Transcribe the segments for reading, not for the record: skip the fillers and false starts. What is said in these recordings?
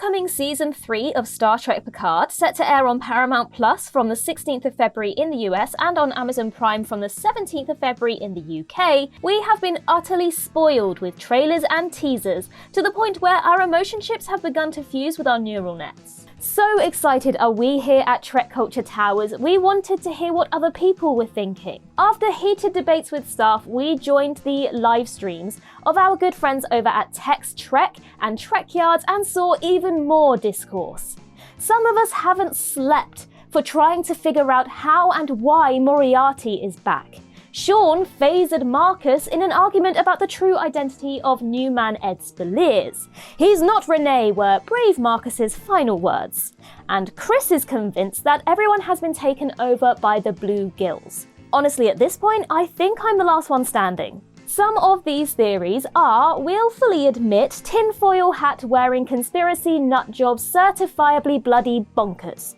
upcoming Season 3 of Star Trek Picard, set to air on Paramount Plus from the 16th of February in the US and on Amazon Prime from the 17th of February in the UK, we have been utterly spoiled with trailers and teasers to the point where our emotion chips have begun to fuse with our neural nets. So excited are we here at Trek Culture Towers, we wanted to hear what other people were thinking. After heated debates with staff, we joined the live streams of our good friends over at Text Trek and Trek Yards and saw even more discourse. Some of us haven't slept for trying to figure out how and why Moriarty is back. Sean phasered Marcus in an argument about the true identity of new man Ed Belize. He's not Renee were brave Marcus's final words. And Chris is convinced that everyone has been taken over by the Bluegills. Honestly, at this point, I think I'm the last one standing. Some of these theories are, we'll fully admit, tinfoil hat wearing conspiracy nutjobs certifiably bloody bonkers.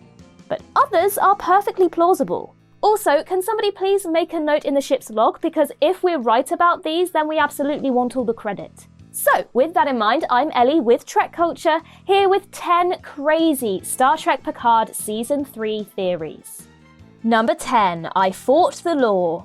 But others are perfectly plausible. Also, can somebody please make a note in the ship's log, because if we're right about these, then we absolutely want all the credit. So, with that in mind, I'm Ellie with Trek Culture, here with 10 crazy Star Trek Picard Season 3 theories. Number 10, I fought the law.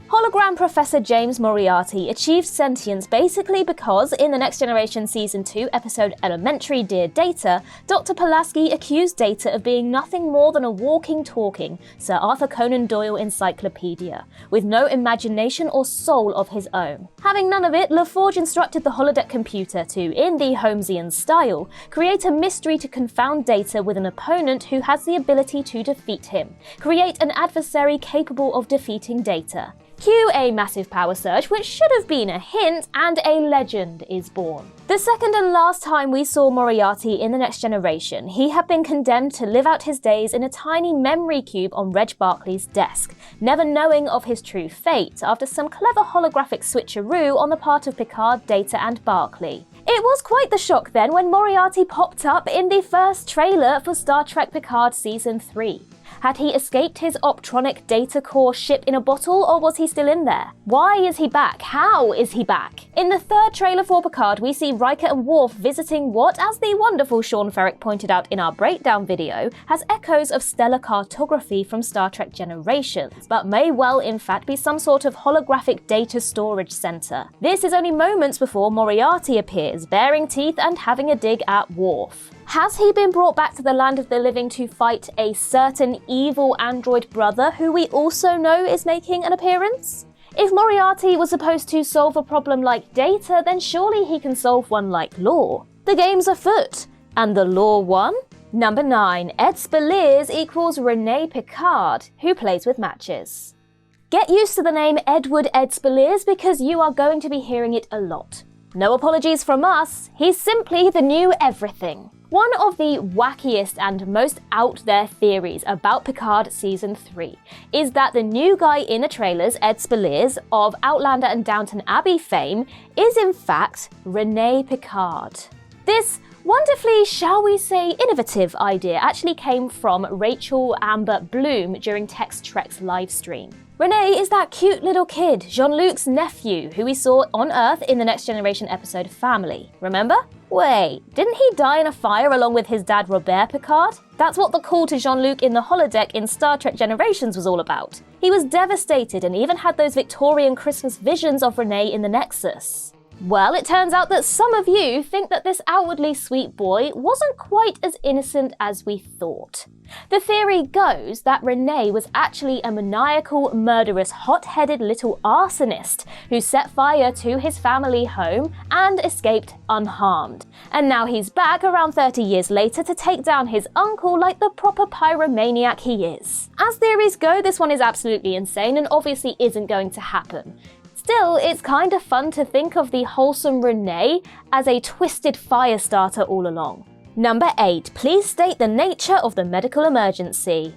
Hologram Professor James Moriarty achieved sentience basically because, in the Next Generation Season 2 episode Elementary Dear Data, Dr. Pulaski accused Data of being nothing more than a walking, talking Sir Arthur Conan Doyle encyclopedia, with no imagination or soul of his own. Having none of it, LaForge instructed the holodeck computer to, in the Holmesian style, create a mystery to confound Data with an opponent who has the ability to defeat him, create an adversary capable of defeating Data. Cue a massive power surge, which should have been a hint, and a legend is born. The second and last time we saw Moriarty in The Next Generation, he had been condemned to live out his days in a tiny memory cube on Reg Barclay's desk, never knowing of his true fate after some clever holographic switcheroo on the part of Picard, Data and Barclay. It was quite the shock then when Moriarty popped up in the first trailer for Star Trek Picard Season 3. Had he escaped his optronic data core ship in a bottle, or was he still in there? Why is he back? How is he back? In the third trailer for Picard, we see Riker and Worf visiting what, as the wonderful Sean Ferrick pointed out in our breakdown video, has echoes of stellar cartography from Star Trek Generations, but may well in fact be some sort of holographic data storage center. This is only moments before Moriarty appears, baring teeth and having a dig at Worf. Has he been brought back to the land of the living to fight a certain evil android brother who we also know is making an appearance? If Moriarty was supposed to solve a problem like Data, then surely he can solve one like Law. The game's afoot. And the Law won? Number 9, Ed Belize equals Renee Picard, who plays with matches. Get used to the name Edward Ed Belize because you are going to be hearing it a lot. No apologies from us, he's simply the new everything. One of the wackiest and most out there theories about Picard Season 3 is that the new guy in the trailers, Ed Belize, of Outlander and Downton Abbey fame, is in fact Renee Picard. This wonderfully, shall we say, innovative idea actually came from Rachel Amber Bloom during Text Trek's livestream. Renee is that cute little kid, Jean-Luc's nephew, who we saw on Earth in the Next Generation episode Family. Remember? Wait, didn't he die in a fire along with his dad Robert Picard? That's what the call to Jean-Luc in the holodeck in Star Trek Generations was all about. He was devastated and even had those Victorian Christmas visions of Renee in the Nexus. Well, it turns out that some of you think that this outwardly sweet boy wasn't quite as innocent as we thought. The theory goes that Renee was actually a maniacal, murderous, hot-headed little arsonist who set fire to his family home and escaped unharmed. And now he's back around 30 years later to take down his uncle like the proper pyromaniac he is. As theories go, this one is absolutely insane and obviously isn't going to happen. Still, it's kind of fun to think of the wholesome Renee as a twisted fire starter all along. Number 8, please state the nature of the medical emergency.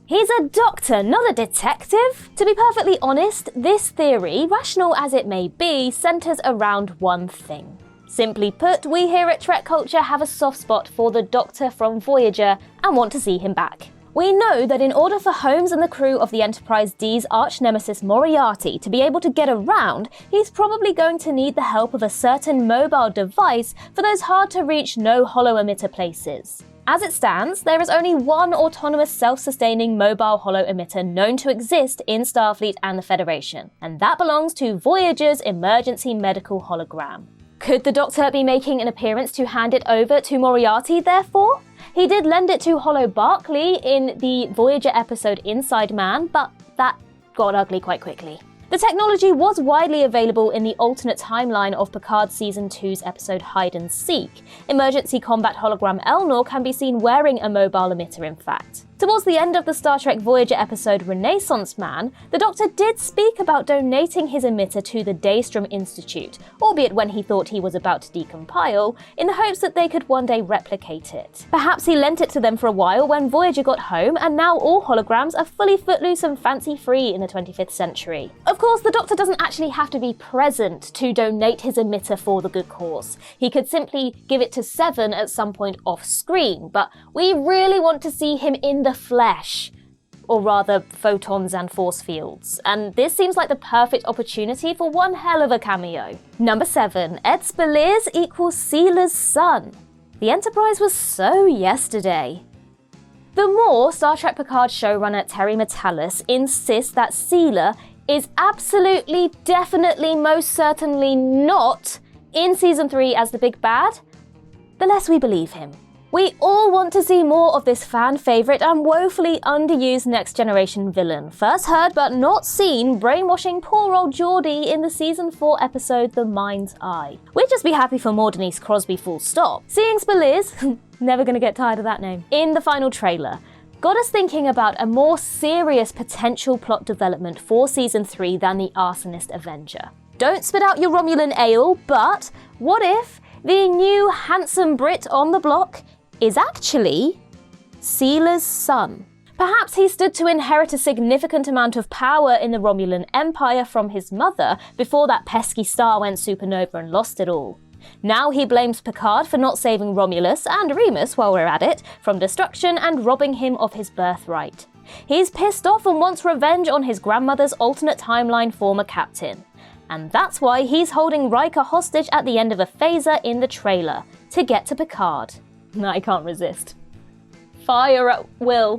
He's a doctor, not a detective. To be perfectly honest, this theory, rational as it may be, centers around one thing. Simply put, we here at Trek Culture have a soft spot for the Doctor from Voyager and want to see him back. We know that in order for Holmes and the crew of the Enterprise D's arch-nemesis Moriarty to be able to get around, he's probably going to need the help of a certain mobile device for those hard-to-reach no-holo-emitter places. As it stands, there is only one autonomous self-sustaining mobile holo-emitter known to exist in Starfleet and the Federation, and that belongs to Voyager's emergency medical hologram. Could the Doctor be making an appearance to hand it over to Moriarty, therefore? He did lend it to Holo Barclay in the Voyager episode Inside Man, but that got ugly quite quickly. The technology was widely available in the alternate timeline of Picard Season 2's episode Hide and Seek. Emergency combat hologram Elnor can be seen wearing a mobile emitter, in fact. Towards the end of the Star Trek Voyager episode Renaissance Man, the Doctor did speak about donating his emitter to the Daystrom Institute, albeit when he thought he was about to decompile, in the hopes that they could one day replicate it. Perhaps he lent it to them for a while when Voyager got home, and now all holograms are fully footloose and fancy-free in the 25th century. Of course, the Doctor doesn't actually have to be present to donate his emitter for the good cause. He could simply give it to Seven at some point off-screen, but we really want to see him in the flesh, or rather photons and force fields, and this seems like the perfect opportunity for one hell of a cameo. Number 7. Ed's Belize equals Silas Son. The Enterprise was so yesterday. The more Star Trek Picard showrunner Terry Matalas insists that Sela is absolutely, definitely, most certainly not in Season 3 as the big bad, the less we believe him. We all want to see more of this fan favourite and woefully underused Next Generation villain, first heard but not seen brainwashing poor old Geordie in the Season 4 episode The Mind's Eye. We'd just be happy for more Denise Crosby, full stop. Seeing Belize, never gonna get tired of that name, in the final trailer, got us thinking about a more serious potential plot development for Season 3 than the Arsonist Avenger. Don't spit out your Romulan ale, but what if the new handsome Brit on the block is actually Silas Son? Perhaps he stood to inherit a significant amount of power in the Romulan Empire from his mother before that pesky star went supernova and lost it all. Now he blames Picard for not saving Romulus and Remus, while we're at it, from destruction and robbing him of his birthright. He's pissed off and wants revenge on his grandmother's alternate timeline former captain. And that's why he's holding Riker hostage at the end of a phaser in the trailer, to get to Picard. I can't resist. Fire at will.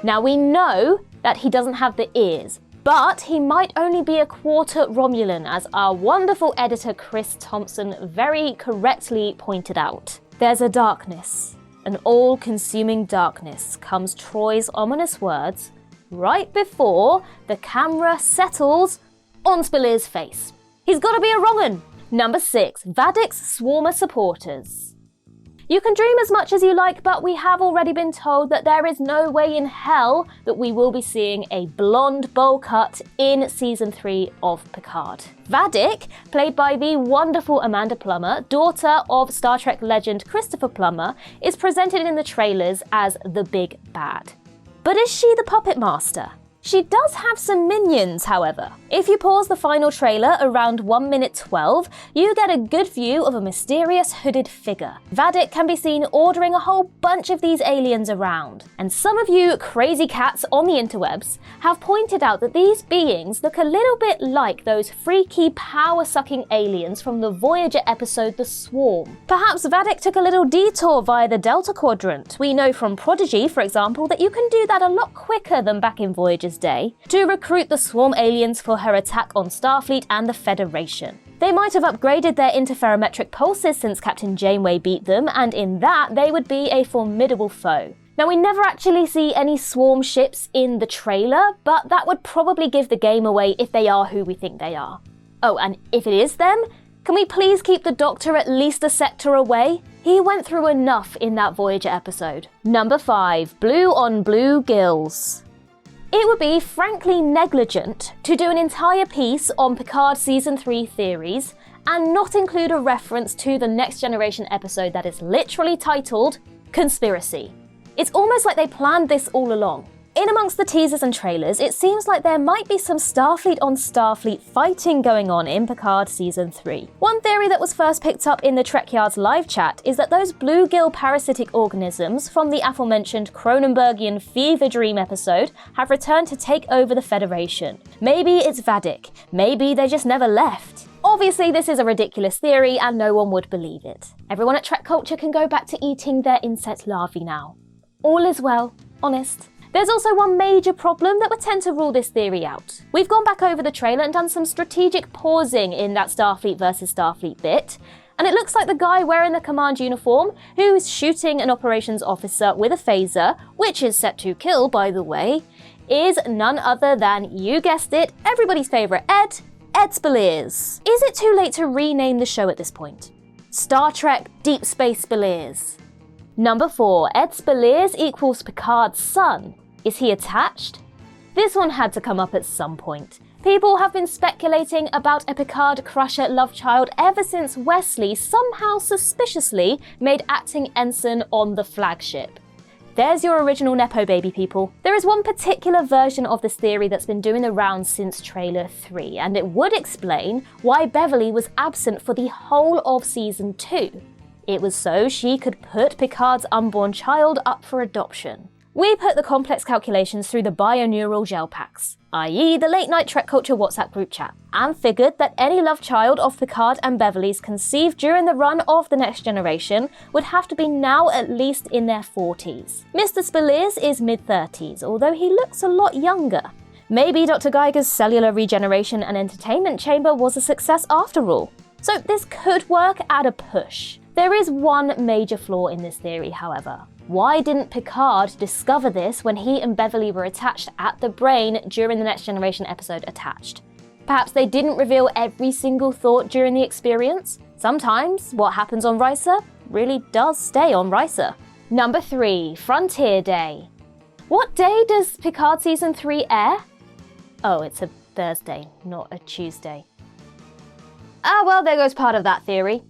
Now we know that he doesn't have the ears, but he might only be a quarter Romulan, as our wonderful editor Chris Thompson very correctly pointed out. There's a darkness, an all-consuming darkness, comes Troy's ominous words right before the camera settles on Spiller's face. He's got to be a wrong'un. Number 6, Vatics Swarmer supporters. You can dream as much as you like, but we have already been told that there is no way in hell that we will be seeing a blonde bowl cut in Season 3 of Picard. Vadic, played by the wonderful Amanda Plummer, daughter of Star Trek legend Christopher Plummer, is presented in the trailers as the big bad. But is she the puppet master? She does have some minions, however. If you pause the final trailer around 1 minute 12, you get a good view of a mysterious hooded figure. Vadic can be seen ordering a whole bunch of these aliens around. And some of you crazy cats on the interwebs have pointed out that these beings look a little bit like those freaky power-sucking aliens from the Voyager episode The Swarm. Perhaps Vadic took a little detour via the Delta Quadrant. We know from Prodigy, for example, that you can do that a lot quicker than back in Voyager's day, to recruit the swarm aliens for her attack on Starfleet and the Federation. They might have upgraded their interferometric pulses since Captain Janeway beat them, and in that they would be a formidable foe. Now, we never actually see any swarm ships in the trailer, but that would probably give the game away if they are who we think they are. Oh, and if it is them, can we please keep the Doctor at least a sector away? He went through enough in that Voyager episode. Number 5, Blue on Bluegills. It would be frankly negligent to do an entire piece on Picard Season 3 theories and not include a reference to the Next Generation episode that is literally titled Conspiracy. It's almost like they planned this all along. In amongst the teasers and trailers, it seems like there might be some Starfleet on Starfleet fighting going on in Picard Season 3. One theory that was first picked up in the Trek Yard's live chat is that those bluegill parasitic organisms from the aforementioned Cronenbergian Fever Dream episode have returned to take over the Federation. Maybe it's Vadic, maybe they just never left. Obviously, this is a ridiculous theory and no one would believe it. Everyone at Trek Culture can go back to eating their insect larvae now. All is well, honest. There's also one major problem that would tend to rule this theory out. We've gone back over the trailer and done some strategic pausing in that Starfleet versus Starfleet bit, and it looks like the guy wearing the command uniform, who's shooting an operations officer with a phaser, which is set to kill, by the way, is none other than, you guessed it, everybody's favourite Ed Belize. Is it too late to rename the show at this point? Star Trek Deep Space Belize. Number 4, Ed Belize equals Picard's son. Is he attached? This one had to come up at some point. People have been speculating about a Picard crusher love child ever since Wesley somehow suspiciously made acting ensign on the flagship. There's your original Nepo baby, people. There is one particular version of this theory that's been doing the rounds since trailer 3, and it would explain why Beverly was absent for the whole of season 2. It was so she could put Picard's unborn child up for adoption. We put the complex calculations through the bioneural gel packs, i.e. the late night Trek Culture WhatsApp group chat, and figured that any love child of Picard and Beverly's conceived during the run of The Next Generation would have to be now at least in their 40s. Mr. Belize is mid-30s, although he looks a lot younger. Maybe Dr. Geiger's cellular regeneration and entertainment chamber was a success after all. So this could work at a push. There is one major flaw in this theory, however. Why didn't Picard discover this when he and Beverly were attached at the brain during the Next Generation episode Attached? Perhaps they didn't reveal every single thought during the experience? Sometimes what happens on Risa really does stay on Risa. Number 3, Frontier Day. What day does Picard Season 3 air? Oh, it's a Thursday, not a Tuesday. Ah, well, there goes part of that theory.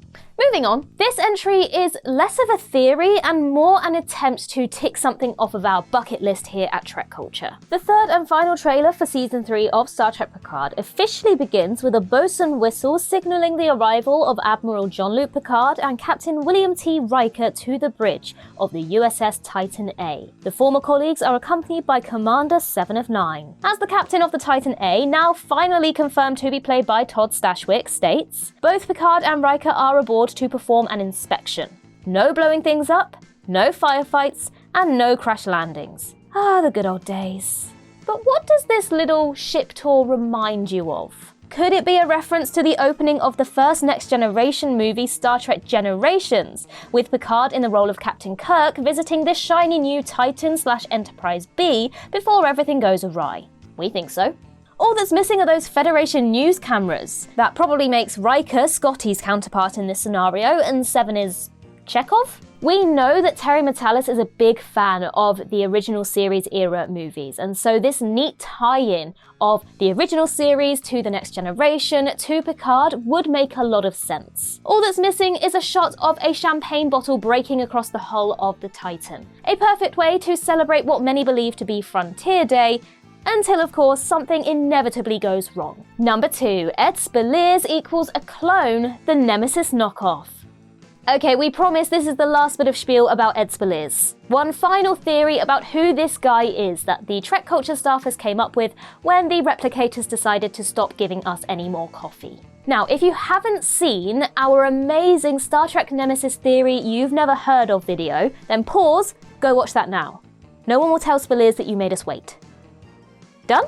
Moving on, this entry is less of a theory and more an attempt to tick something off of our bucket list here at Trek Culture. The third and final trailer for Season 3 of Star Trek Picard officially begins with a bosun whistle signalling the arrival of Admiral Jean-Luc Picard and Captain William T. Riker to the bridge of the USS Titan A. The former colleagues are accompanied by Commander 7 of 9. As the captain of the Titan A, now finally confirmed to be played by Todd Stashwick, states, both Picard and Riker are aboard to perform an inspection. No blowing things up, no firefights, and no crash landings. Ah, the good old days. But what does this little ship tour remind you of? Could it be a reference to the opening of the first Next Generation movie, Star Trek Generations, with Picard in the role of Captain Kirk visiting this shiny new Titan/Enterprise B before everything goes awry? We think so. All that's missing are those Federation news cameras. That probably makes Riker Scotty's counterpart in this scenario, and 7 is Chekhov? We know that Terry Matalas is a big fan of the original series era movies, and so this neat tie-in of the original series to the Next Generation to Picard would make a lot of sense. All that's missing is a shot of a champagne bottle breaking across the hull of the Titan. A perfect way to celebrate what many believe to be Frontier Day, until, of course, something inevitably goes wrong. Number 2, Ed Belize equals a clone, the Nemesis knockoff. Okay, we promise this is the last bit of spiel about Ed Belize. One final theory about who this guy is that the Trek Culture staffers came up with when the replicators decided to stop giving us any more coffee. Now, if you haven't seen our amazing Star Trek Nemesis Theory You've Never Heard Of video, then pause, go watch that now. No one will tell Belize that you made us wait. Done?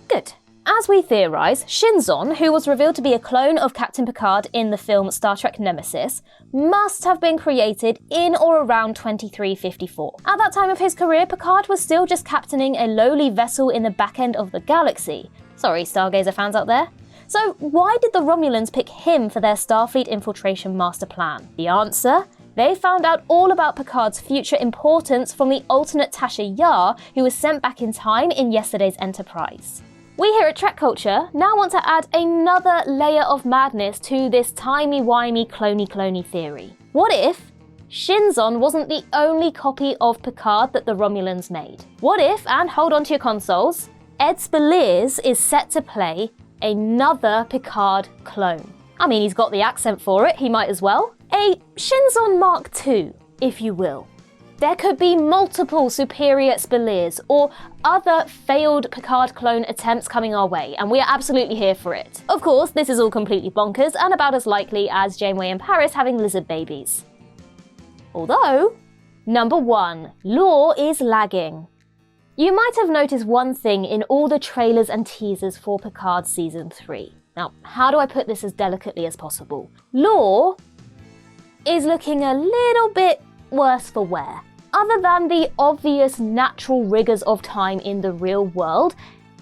Good. As we theorise, Shinzon, who was revealed to be a clone of Captain Picard in the film Star Trek Nemesis, must have been created in or around 2354. At that time of his career, Picard was still just captaining a lowly vessel in the back end of the galaxy. Sorry, Stargazer fans out there. So why did the Romulans pick him for their Starfleet infiltration master plan? The answer? They found out all about Picard's future importance from the alternate Tasha Yar, who was sent back in time in yesterday's Enterprise. We here at Trek Culture now want to add another layer of madness to this timey-wimey cloney-cloney theory. What if Shinzon wasn't the only copy of Picard that the Romulans made. What if, and hold on to your consoles, Ed's Belize is set to play another Picard clone? I mean, he's got the accent for it, he might as well. A Shinzon Mark II, if you will. There could be multiple superior Belize or other failed Picard clone attempts coming our way, and we are absolutely here for it. Of course, this is all completely bonkers and about as likely as Janeway and Paris having lizard babies. Although, number 1, lore is lagging. You might have noticed one thing in all the trailers and teasers for Picard Season 3. Now, how do I put this as delicately as possible? Lore is looking a little bit worse for wear. Other than the obvious natural rigors of time in the real world,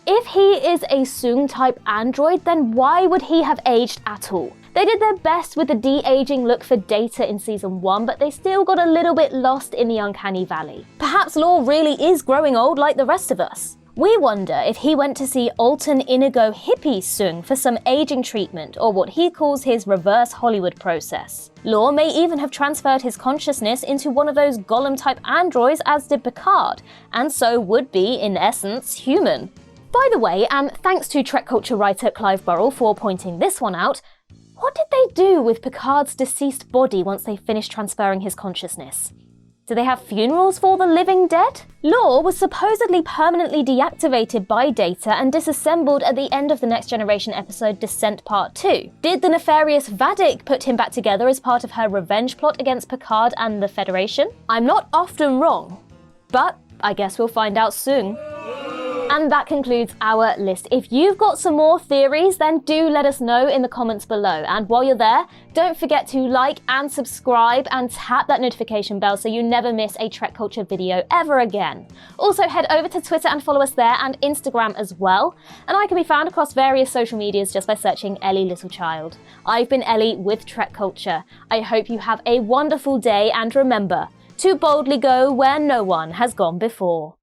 if he is a Soong-type android, then why would he have aged at all? They did their best with the de-aging look for Data in Season 1, but they still got a little bit lost in the uncanny valley. Perhaps Lore really is growing old like the rest of us. We wonder if he went to see Alton Inigo hippie Soong for some aging treatment, or what he calls his reverse Hollywood process. Lore may even have transferred his consciousness into one of those Gollum-type androids as did Picard, and so would be, in essence, human. By the way, and thanks to Trek culture writer Clive Burrell for pointing this one out, what did they do with Picard's deceased body once they finished transferring his consciousness? Do they have funerals for the living dead? Lore was supposedly permanently deactivated by Data and disassembled at the end of the Next Generation episode Descent Part 2. Did the nefarious Vatics put him back together as part of her revenge plot against Picard and the Federation? I'm not often wrong, but I guess we'll find out soon. And that concludes our list. If you've got some more theories, then do let us know in the comments below. And while you're there, don't forget to like and subscribe and tap that notification bell so you never miss a Trek Culture video ever again. Also, head over to Twitter and follow us there, and Instagram as well. And I can be found across various social medias just by searching Ellie Littlechild. I've been Ellie with Trek Culture. I hope you have a wonderful day, and remember, to boldly go where no one has gone before.